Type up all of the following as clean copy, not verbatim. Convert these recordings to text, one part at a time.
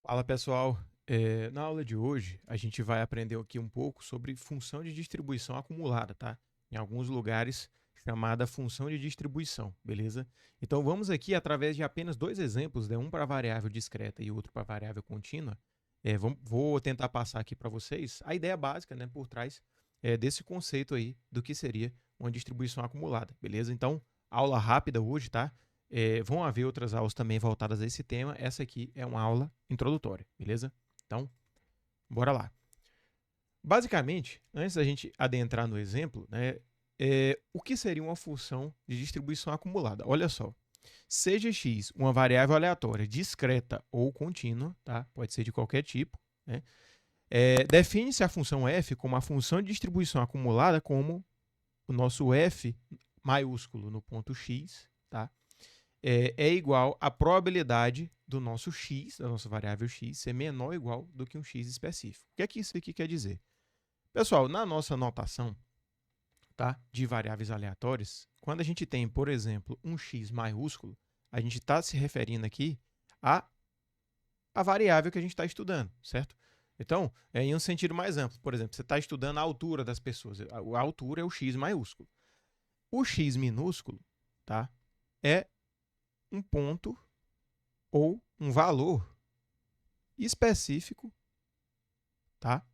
Fala pessoal, na aula de hoje a gente vai aprender aqui um pouco sobre função de distribuição acumulada, tá? Em alguns lugares chamada função de distribuição, beleza? Então vamos aqui através de apenas dois exemplos, né? Um para variável discreta e outro para variável contínua. Vou tentar passar aqui para vocês a ideia básica, né, por trás desse conceito aí do que seria uma distribuição acumulada, beleza? Então aula rápida hoje, tá? Vão haver outras aulas também voltadas a esse tema. Essa aqui é uma aula introdutória, beleza? Então, bora lá. Basicamente, antes da gente adentrar no exemplo, né, o que seria uma função de distribuição acumulada? Olha só, seja x uma variável aleatória discreta ou contínua, tá? Pode ser de qualquer tipo, né? Define-se a função f como a função de distribuição acumulada como o nosso f maiúsculo no ponto x, tá? É igual à probabilidade do nosso x, da nossa variável x, ser menor ou igual do que um x específico. O que é que isso aqui quer dizer? Pessoal, na nossa notação, tá, de variáveis aleatórias, quando a gente tem, por exemplo, um x maiúsculo, a gente está se referindo aqui a variável que a gente está estudando, certo? Então, em um sentido mais amplo, por exemplo, você está estudando a altura das pessoas. A altura é o x maiúsculo. O x minúsculo, tá, é um ponto ou um valor específico, tá,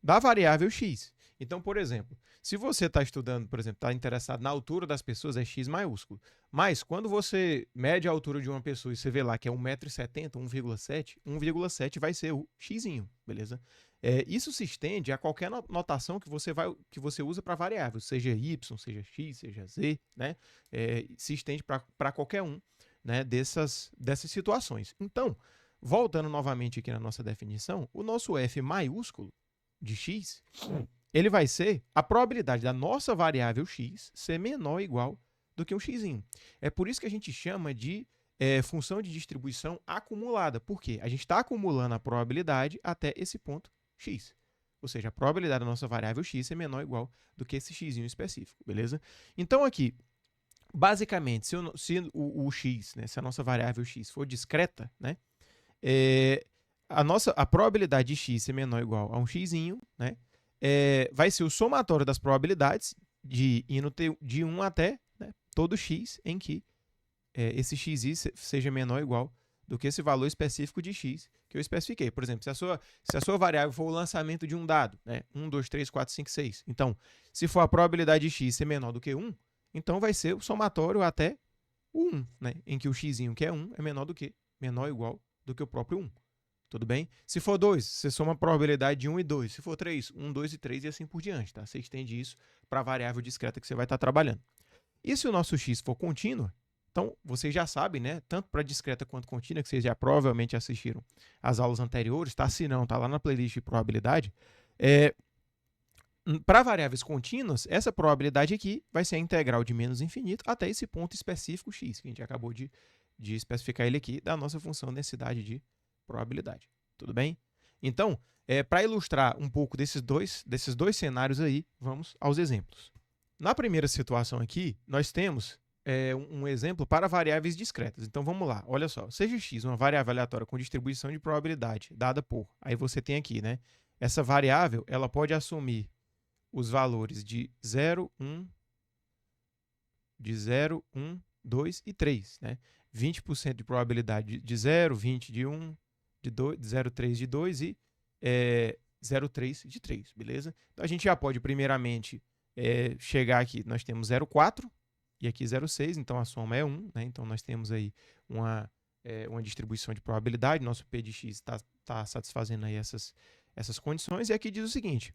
da variável x. Então, por exemplo, se você está estudando, por exemplo, está interessado na altura das pessoas, é x maiúsculo. Mas quando você mede a altura de uma pessoa e você vê lá que é 1,70 m, 1,7, 1,7 vai ser o x, beleza? Isso se estende a qualquer notação que você usa para variável, seja y, seja x, seja z, né? Se estende para qualquer um, né, dessas situações. Então, voltando novamente aqui na nossa definição, o nosso f maiúsculo de x, ele vai ser a probabilidade da nossa variável x ser menor ou igual do que um x. É por isso que a gente chama de função de distribuição acumulada. Por quê? A gente está acumulando a probabilidade até esse ponto x. Ou seja, a probabilidade da nossa variável x ser menor ou igual do que esse x específico, beleza? Então, aqui, basicamente, se o x, né, se a nossa variável x for discreta, né, a probabilidade de x ser menor ou igual a um x, né, vai ser o somatório das probabilidades de indo de 1 até, né, todo x em que esse xi seja menor ou igual do que esse valor específico de x que eu especifiquei. Por exemplo, se a sua variável for o lançamento de um dado, né, 1, 2, 3, 4, 5, 6. Então, se for a probabilidade de x ser menor do que 1, então vai ser o somatório até o 1, né, em que o x, que é 1, é menor ou igual do que o próprio 1. Tudo bem? Se for 2, você soma a probabilidade de 1 e 2. Se for 3, 1, 2 e 3 e assim por diante. Tá? Você estende isso para a variável discreta que você vai estar trabalhando. E se o nosso x for contínuo, então vocês já sabem, né? Tanto para discreta quanto contínua, que vocês já provavelmente assistiram as aulas anteriores, tá? Se não, tá lá na playlist de probabilidade. Para variáveis contínuas, essa probabilidade aqui vai ser a integral de menos infinito até esse ponto específico x, que a gente acabou de especificar ele aqui, da nossa função densidade de probabilidade. Tudo bem? Então, para ilustrar um pouco desses dois cenários aí, vamos aos exemplos. Na primeira situação aqui, nós temos um exemplo para variáveis discretas. Então, vamos lá. Olha só. Seja x uma variável aleatória com distribuição de probabilidade dada por... Aí você tem aqui, né? Essa variável, ela pode assumir os valores de 0, 1, 2 e 3, né? 20% de probabilidade de 0, 20 de 1, de 2, 0,3 de 2 e 0,3 de 3, beleza? Então, a gente já pode, primeiramente, chegar aqui, nós temos 0,4 e aqui 0,6, então a soma é 1, né? Então, nós temos aí uma distribuição de probabilidade, nosso P de x está satisfazendo aí essas condições, e aqui diz o seguinte: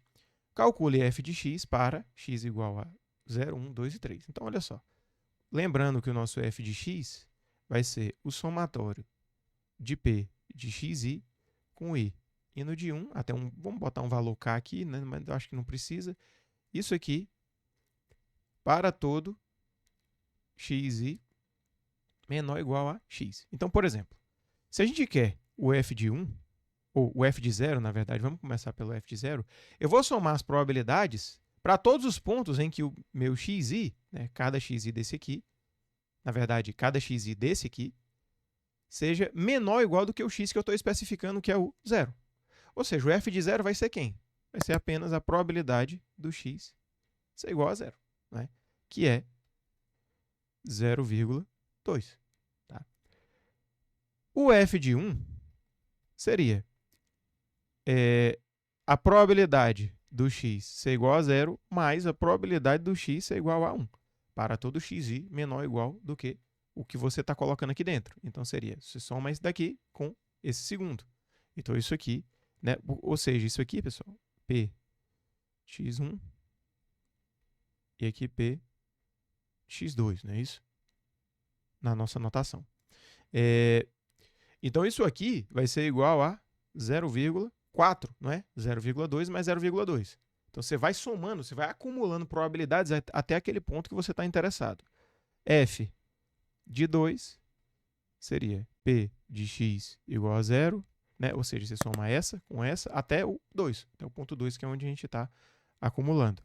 calcule f de x para x igual a 0, 1, 2 e 3. Então, olha só. Lembrando que o nosso f de x vai ser o somatório de p de xi com i indo de 1 até 1. Vamos botar um valor k aqui, né? Mas eu acho que não precisa. Isso aqui para todo xi menor ou igual a x. Então, por exemplo, se a gente quer o f de 1, ou o f de 0, na verdade, vamos começar pelo f de 0, eu vou somar as probabilidades para todos os pontos em que o meu xi, né, cada xi desse aqui, na verdade, cada xi desse aqui, seja menor ou igual do que o x que eu estou especificando, que é o 0. Ou seja, o f de 0 vai ser quem? Vai ser apenas a probabilidade do x ser igual a 0, né? Que é 0,2. Tá? O f de 1 seria a probabilidade do x ser igual a 0 mais a probabilidade do x ser igual a 1, para todo xi menor ou igual do que o que você está colocando aqui dentro. Então, seria, você soma esse daqui com esse segundo. Então, isso aqui, né? Ou seja, isso aqui, pessoal, P x1 e aqui P x2, não é isso? Na nossa notação. Então, isso aqui vai ser igual a 0,4, não é? 0,2 mais 0,2. Então, você vai somando, você vai acumulando probabilidades até aquele ponto que você está interessado. F de 2 seria P de x igual a 0, né? Ou seja, você soma essa com essa até o 2, até o ponto 2, que é onde a gente está acumulando.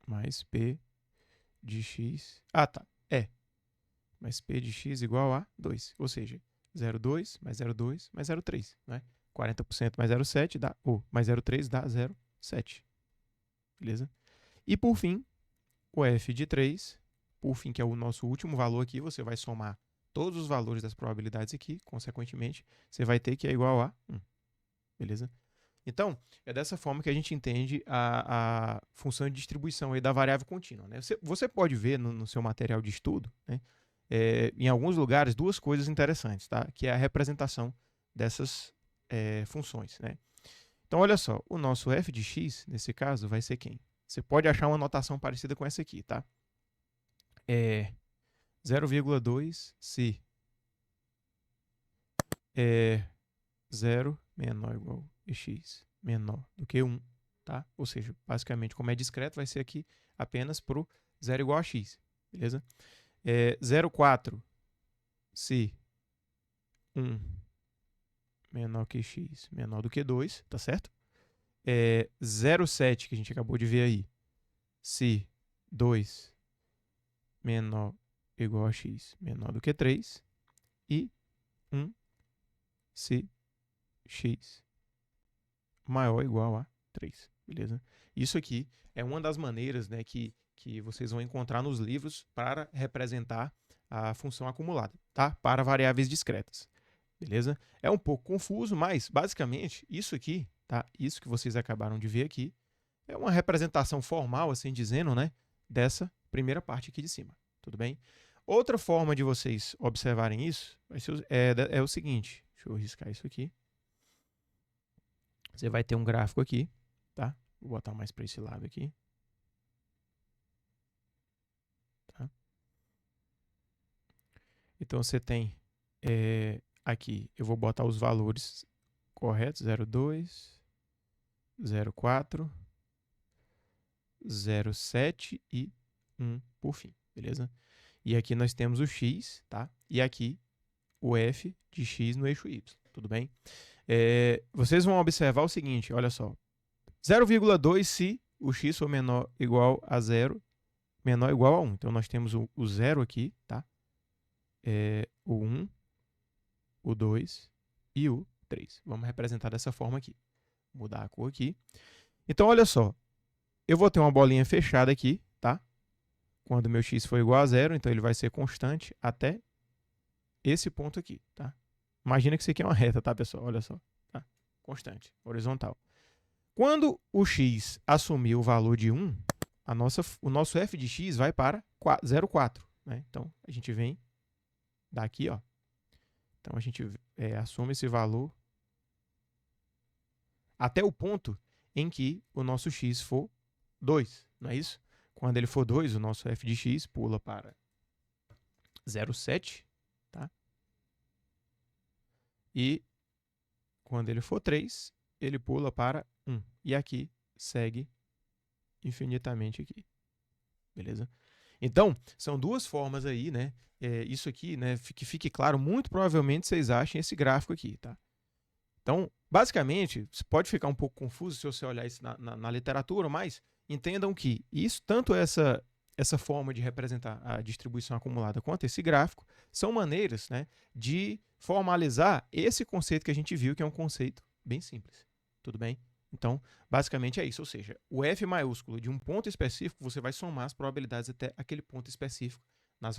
Mais P de x... Ah, tá. Mais P de x igual a 2. Ou seja, 0,2 mais 0,2 mais 0,3. Né? 40% mais 0,7 dá... mais 0,3 dá 0,7. Beleza? E, por fim, o f de 3, por fim, que é o nosso último valor aqui, você vai somar todos os valores das probabilidades aqui, consequentemente, você vai ter que é igual a 1. Beleza? Então, é dessa forma que a gente entende a função de distribuição aí da variável contínua. Né? Você pode ver no seu material de estudo, né, em alguns lugares, duas coisas interessantes, tá? Que é a representação dessas funções. Né? Então, olha só, o nosso f de x, nesse caso, vai ser quem? Você pode achar uma notação parecida com essa aqui, tá? 0,2 se 0 menor ou igual a x menor do que 1, tá? Ou seja, basicamente, como é discreto, vai ser aqui apenas para o 0 igual a x, beleza? 0,4 se 1 menor que x menor do que 2, tá certo? 0,7 que a gente acabou de ver aí, se 2 menor ou igual a x menor do que 3, e 1 se x maior ou igual a 3, beleza? Isso aqui é uma das maneiras, né, que vocês vão encontrar nos livros para representar a função acumulada, tá? Para variáveis discretas, beleza? É um pouco confuso, mas basicamente isso aqui, tá? Isso que vocês acabaram de ver aqui é uma representação formal, assim dizendo, né, dessa primeira parte aqui de cima, tudo bem? Outra forma de vocês observarem isso vai ser, é o seguinte, deixa eu riscar isso aqui. Você vai ter um gráfico aqui, tá? Vou botar mais para esse lado aqui. Tá? Então, você tem aqui, eu vou botar os valores corretos, 0,2, 0,4, 0,7 e 1 por fim, beleza? E aqui nós temos o x, tá? E aqui o f de x no eixo y, tudo bem? Vocês vão observar o seguinte, olha só. 0,2 se o x for menor ou igual a 0, menor ou igual a 1. Então, nós temos o 0 aqui, tá? O 1, o 2 e o 3. Vamos representar dessa forma aqui. Vou mudar a cor aqui. Então, olha só. Eu vou ter uma bolinha fechada aqui, tá? Quando meu x for igual a 0, então ele vai ser constante até esse ponto aqui, tá? Imagina que isso aqui é uma reta, tá, pessoal? Olha só. Tá? Constante, horizontal. Quando o x assumir o valor de 1, o nosso f de x vai para 0,4. Né? Então, a gente vem daqui, ó. Então, a gente assume esse valor até o ponto em que o nosso x for 2, não é isso? Quando ele for 2, o nosso f de x pula para 0,7, tá? E quando ele for 3, ele pula para 1. E aqui segue infinitamente aqui. Beleza? Então, são duas formas aí, né? Isso aqui, né? Que fique claro, muito provavelmente vocês achem esse gráfico aqui, tá? Então, basicamente, pode ficar um pouco confuso se você olhar isso na literatura, mas entendam que isso, tanto essa forma de representar a distribuição acumulada quanto esse gráfico, são maneiras, né, de formalizar esse conceito que a gente viu, que é um conceito bem simples. Tudo bem? Então, basicamente é isso. Ou seja, o F maiúsculo de um ponto específico, você vai somar as probabilidades até aquele ponto específico nas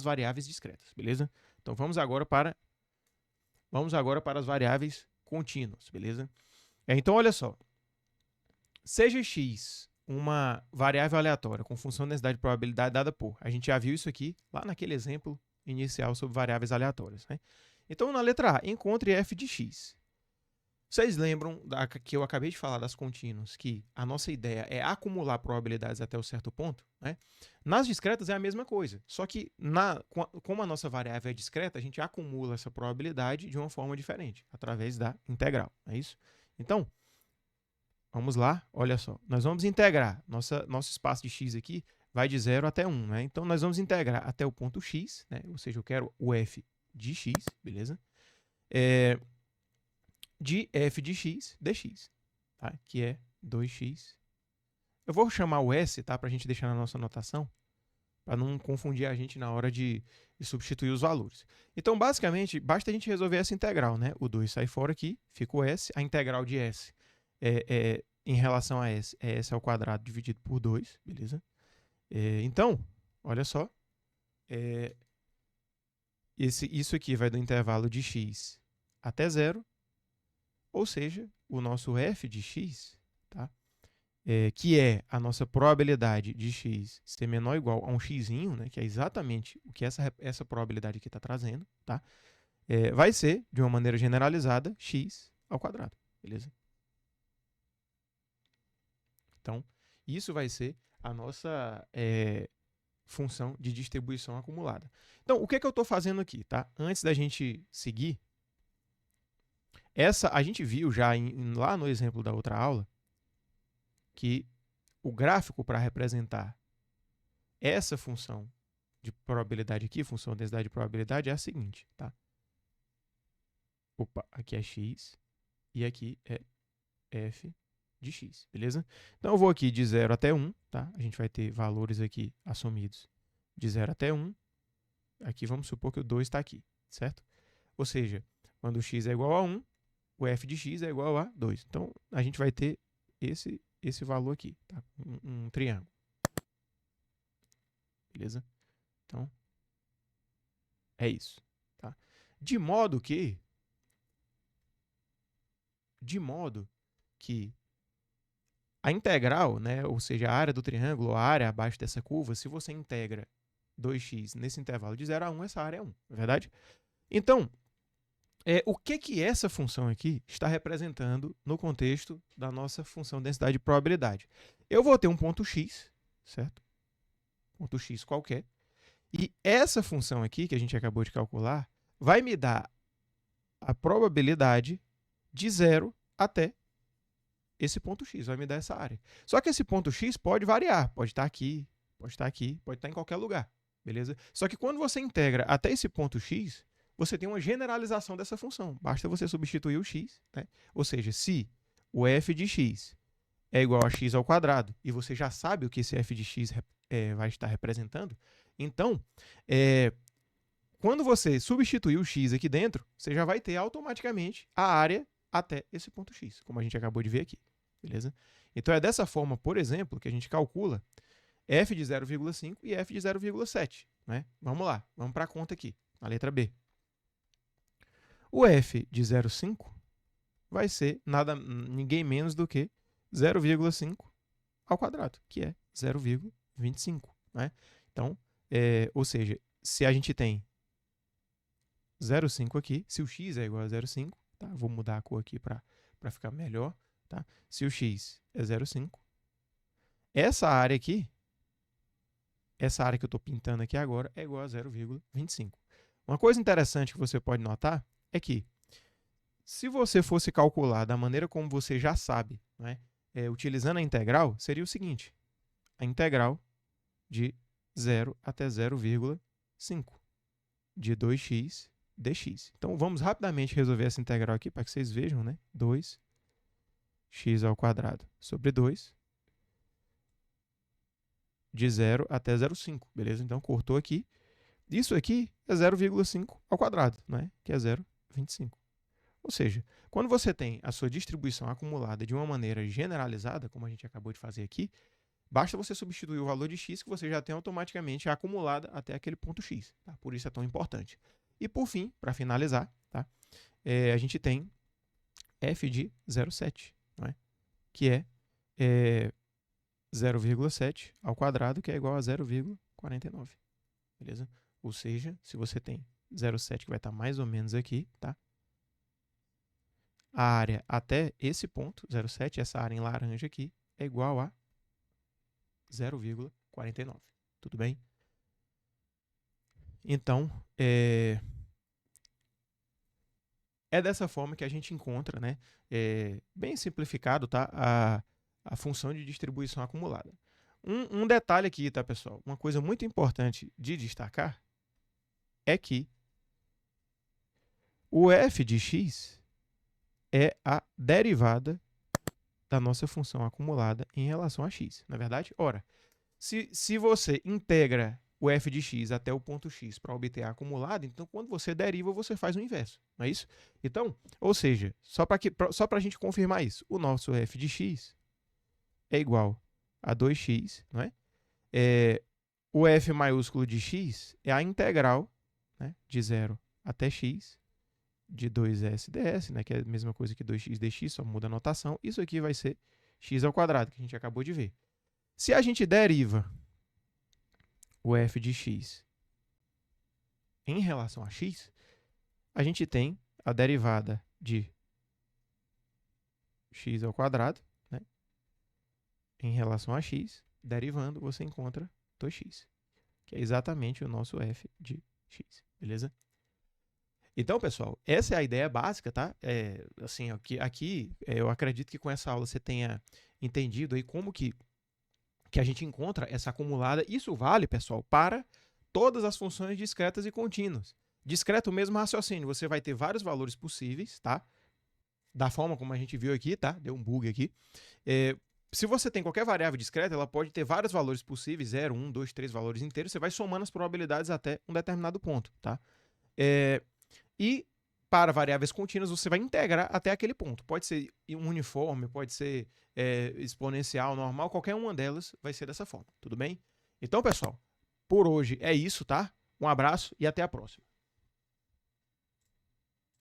variáveis discretas, beleza? Então, vamos agora para as variáveis contínuas, beleza? Então, olha só. Seja x uma variável aleatória com função de densidade de probabilidade dada por. A gente já viu isso aqui lá naquele exemplo inicial sobre variáveis aleatórias, né? Então, na letra A, encontre f de x. Vocês lembram que eu acabei de falar das contínuas, que a nossa ideia é acumular probabilidades até um certo ponto, né? Nas discretas é a mesma coisa, só que como a nossa variável é discreta, a gente acumula essa probabilidade de uma forma diferente, através da integral, é isso? Então, vamos lá, olha só, nós vamos integrar, nosso espaço de x aqui vai de 0 até 1, né? Então, nós vamos integrar até o ponto x, né? Ou seja, eu quero o f de x, beleza? De f de x dx, tá? Que é 2x. Eu vou chamar o s, tá? Para a gente deixar na nossa anotação, para não confundir a gente na hora de substituir os valores. Então, basicamente, basta a gente resolver essa integral, né? O 2 sai fora aqui, fica o s. A integral de s em relação a s é s ao quadrado dividido por 2, beleza? Então, olha só. Isso aqui vai do intervalo de x até 0. Ou seja, o nosso f de x, tá? Que é a nossa probabilidade de x ser menor ou igual a um x, né? Que é exatamente o que essa probabilidade aqui está trazendo, tá? Vai ser, de uma maneira generalizada, x ao quadrado, beleza? Então, isso vai ser a nossa função de distribuição acumulada. Então, o que eu estou fazendo aqui, tá? Antes da gente seguir, a gente viu já lá no exemplo da outra aula que o gráfico para representar essa função de probabilidade aqui, função de densidade de probabilidade, é a seguinte, tá? Opa, aqui é x e aqui é f de x, beleza? Então, eu vou aqui de 0 até 1, tá? A gente vai ter valores aqui assumidos de 0 até 1. Aqui vamos supor que o 2 está aqui, certo? Ou seja, quando x é igual a 1, o f de x é igual a 2. Então, a gente vai ter esse valor aqui, tá? Um triângulo. Beleza? Então, é isso. Tá? De modo que a integral, né, ou seja, a área do triângulo, a área abaixo dessa curva, se você integra 2x nesse intervalo de 0 a 1, essa área é 1, não é verdade? Então, o que essa função aqui está representando no contexto da nossa função de densidade de probabilidade? Eu vou ter um ponto x, certo? Ponto x qualquer. E essa função aqui, que a gente acabou de calcular, vai me dar a probabilidade de 0 até esse ponto x, vai me dar essa área. Só que esse ponto x pode variar, pode estar aqui, pode estar aqui, pode estar em qualquer lugar, beleza? Só que quando você integra até esse ponto x, você tem uma generalização dessa função. Basta você substituir o x, né? Ou seja, se o f de x é igual a x ao quadrado, e você já sabe o que esse f de x vai estar representando, então, quando você substituir o x aqui dentro, você já vai ter automaticamente a área até esse ponto x, como a gente acabou de ver aqui, beleza? Então, é dessa forma, por exemplo, que a gente calcula f de 0,5 e f de 0,7, né? Vamos lá, vamos para a conta aqui, na letra B. O f de 0,5 vai ser ninguém menos do que 0,5 ao quadrado, que é 0,25, né? Então, ou seja, se a gente tem 0,5 aqui, se o x é igual a 0,5, tá? Vou mudar a cor aqui para ficar melhor, tá? Se o x é 0,5, essa área aqui, essa área que eu estou pintando aqui agora, é igual a 0,25. Uma coisa interessante que você pode notar é que, se você fosse calcular da maneira como você já sabe, né, utilizando a integral, seria o seguinte: a integral de 0 até 0,5 de 2x dx. Então, vamos rapidamente resolver essa integral aqui para que vocês vejam, né? 2x ao quadrado sobre 2 de 0 até 0,5, beleza? Então, cortou aqui. Isso aqui é 0,5 ao quadrado, né? Que é 0,25. Ou seja, quando você tem a sua distribuição acumulada de uma maneira generalizada, como a gente acabou de fazer aqui, basta você substituir o valor de x que você já tem automaticamente acumulada até aquele ponto x. Tá? Por isso é tão importante. E por fim, para finalizar, tá? A gente tem f de 0,7, não é? Que é 0,7 ao quadrado, que é igual a 0,49. Beleza? Ou seja, se você tem 0,7 que vai estar mais ou menos aqui, tá? A área até esse ponto, 0,7, essa área em laranja aqui, é igual a 0,49. Tudo bem? Então, é dessa forma que a gente encontra, né, bem simplificado, tá, a função de distribuição acumulada. Um detalhe aqui, tá, pessoal? Uma coisa muito importante de destacar é que o f de x é a derivada da nossa função acumulada em relação a x, não é verdade? Ora, se você integra o f de x até o ponto x para obter a acumulada, então quando você deriva, você faz o inverso, não é isso? Então, ou seja, só para a gente confirmar isso, o nosso f de x é igual a 2x, não é? O f maiúsculo de x é a integral, né, de 0 até x de 2s ds, né, que é a mesma coisa que 2x dx, só muda a notação. Isso aqui vai ser x ao quadrado, que a gente acabou de ver. Se a gente deriva o f de x em relação a x, a gente tem a derivada de x ao quadrado, né, em relação a x, derivando, você encontra 2x, que é exatamente o nosso f de x, beleza? Então, pessoal, essa é a ideia básica, tá? Assim, aqui eu acredito que com essa aula você tenha entendido aí como que a gente encontra essa acumulada. Isso vale, pessoal, para todas as funções discretas e contínuas. Discreto, o mesmo raciocínio, você vai ter vários valores possíveis, tá? Da forma como a gente viu aqui, tá? Deu um bug aqui. Se você tem qualquer variável discreta, ela pode ter vários valores possíveis, 0, 1, 2, 3 valores inteiros, você vai somando as probabilidades até um determinado ponto, tá? E para variáveis contínuas, você vai integrar até aquele ponto. Pode ser uniforme, pode ser exponencial, normal, qualquer uma delas vai ser dessa forma, tudo bem? Então, pessoal, por hoje é isso, tá? Um abraço e até a próxima.